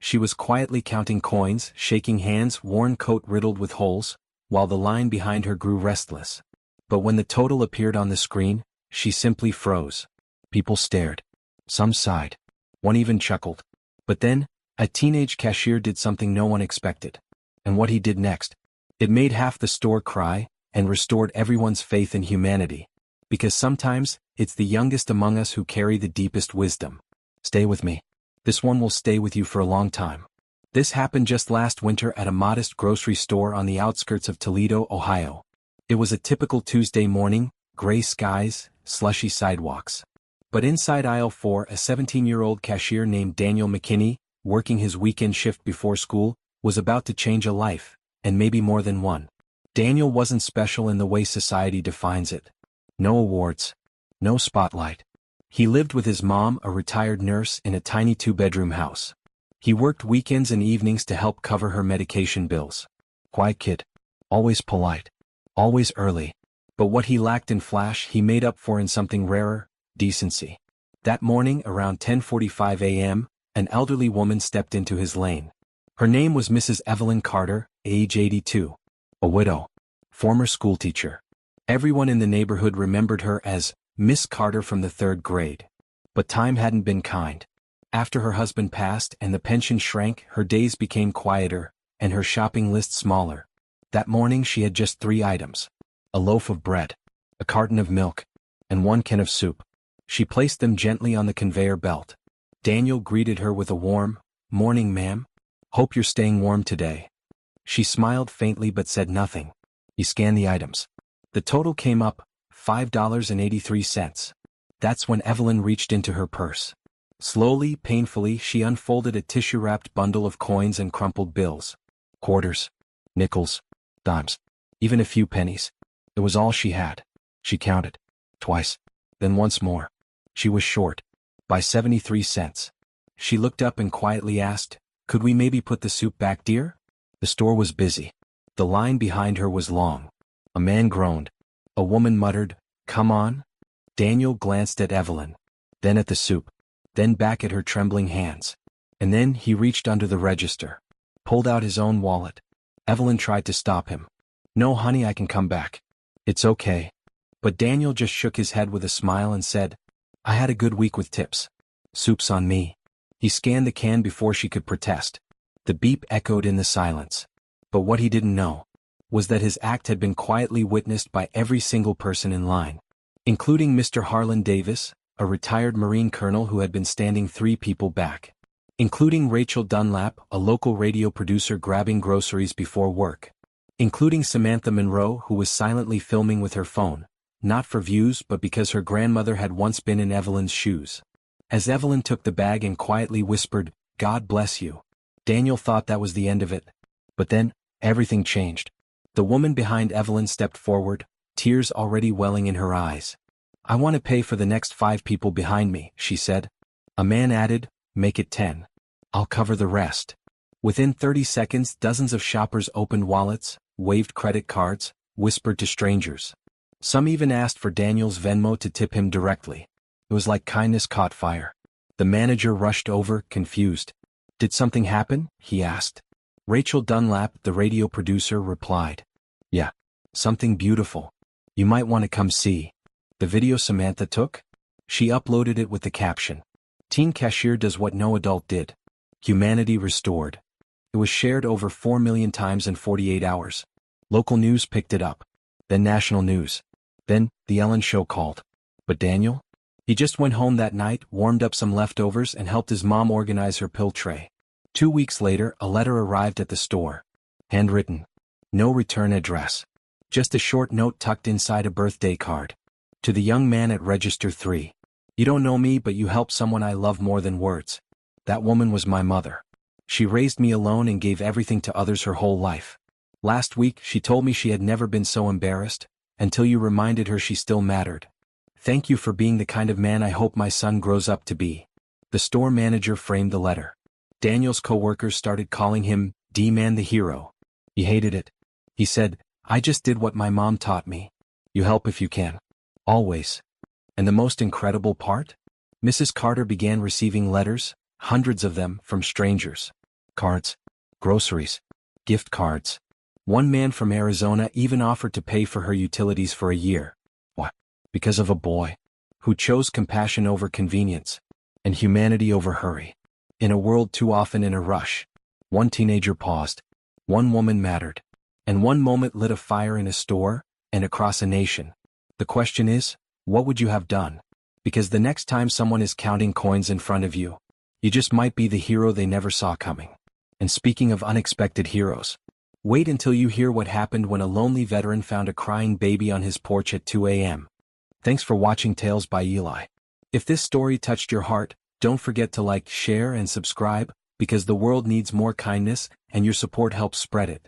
She was quietly counting coins, shaking hands, worn coat riddled with holes, while the line behind her grew restless. But when the total appeared on the screen, she simply froze. People stared. Some sighed. One even chuckled. But then, a teenage cashier did something no one expected. And what he did next, it made half the store cry, and restored everyone's faith in humanity. Because sometimes, it's the youngest among us who carry the deepest wisdom. Stay with me. This one will stay with you for a long time. This happened just last winter at a modest grocery store on the outskirts of Toledo, Ohio. It was a typical Tuesday morning, gray skies, slushy sidewalks. But inside aisle 4, a 17-year-old cashier named Daniel McKinney, working his weekend shift before school, was about to change a life, and maybe more than one. Daniel wasn't special in the way society defines it. No awards. No spotlight. He lived with his mom, a retired nurse, in a tiny 2-bedroom house. He worked weekends and evenings to help cover her medication bills. Quiet kid. Always polite. Always early. But what he lacked in flash he made up for in something rarer, decency. That morning around 10:45 a.m., an elderly woman stepped into his lane. Her name was Mrs. Evelyn Carter, age 82. A widow. Former schoolteacher. Everyone in the neighborhood remembered her as Miss Carter from the 3rd grade. But time hadn't been kind. After her husband passed and the pension shrank, her days became quieter, and her shopping list smaller. That morning she had just 3 items. A loaf of bread, a carton of milk, and 1 can of soup. She placed them gently on the conveyor belt. Daniel greeted her with a warm, "Morning, ma'am. Hope you're staying warm today." She smiled faintly but said nothing. He scanned the items. The total came up, $5.83. That's when Evelyn reached into her purse. Slowly, painfully, she unfolded a tissue-wrapped bundle of coins and crumpled bills. Quarters, nickels, dimes, even a few pennies. It was all she had. She counted. Twice. Then once more. She was short. By 73 cents. She looked up and quietly asked, "Could we maybe put the soup back, dear?" The store was busy. The line behind her was long. A man groaned. A woman muttered, "Come on." Daniel glanced at Evelyn. Then at the soup. Then back at her trembling hands. And then he reached under the register. Pulled out his own wallet. Evelyn tried to stop him. "No, honey, I can come back. It's okay." But Daniel just shook his head with a smile and said, "I had a good week with tips. Soup's on me." He scanned the can before she could protest. The beep echoed in the silence. But what he didn't know was that his act had been quietly witnessed by every single person in line, including Mr. Harlan Davis, a retired Marine colonel who had been standing 3 people back, including Rachel Dunlap, a local radio producer grabbing groceries before work, including Samantha Monroe, who was silently filming with her phone, not for views but because her grandmother had once been in Evelyn's shoes. As Evelyn took the bag and quietly whispered, "God bless you," Daniel thought that was the end of it. But then, everything changed. The woman behind Evelyn stepped forward, tears already welling in her eyes. "I want to pay for the next 5 people behind me," she said. A man added, "Make it 10. I'll cover the rest." Within 30 seconds, dozens of shoppers opened wallets, waved credit cards, whispered to strangers. Some even asked for Daniel's Venmo to tip him directly. It was like kindness caught fire. The manager rushed over, confused. "Did something happen?" he asked. Rachel Dunlap, the radio producer, replied, "Yeah, something beautiful. You might want to come see." The video Samantha took? She uploaded it with the caption, "Teen cashier does what no adult did. Humanity restored." It was shared over 4 million times in 48 hours. Local news picked it up. Then national news. Then, The Ellen Show called. But Daniel? He just went home that night, warmed up some leftovers and helped his mom organize her pill tray. 2 weeks later, a letter arrived at the store. Handwritten. No return address. Just a short note tucked inside a birthday card. To the young man at Register 3. "You don't know me, but you helped someone I love more than words. That woman was my mother. She raised me alone and gave everything to others her whole life. Last week, she told me she had never been so embarrassed, until you reminded her she still mattered. Thank you for being the kind of man I hope my son grows up to be." The store manager framed the letter. Daniel's co-workers started calling him D-Man the hero. He hated it. He said, "I just did what my mom taught me. You help if you can. Always." And the most incredible part? Mrs. Carter began receiving letters, hundreds of them, from strangers. postcards, groceries, gift cards. One man from Arizona even offered to pay for her utilities for a year. What? Because of a boy who chose compassion over convenience and humanity over hurry. In a world too often in a rush, one teenager paused, one woman mattered, and one moment lit a fire in a store and across a nation. The question is, what would you have done? Because the next time someone is counting coins in front of you, you just might be the hero they never saw coming. And speaking of unexpected heroes, wait until you hear what happened when a lonely veteran found a crying baby on his porch at 2 a.m. Thanks for watching Tales by Eli. If this story touched your heart, don't forget to like, share, and subscribe, because the world needs more kindness, and your support helps spread it.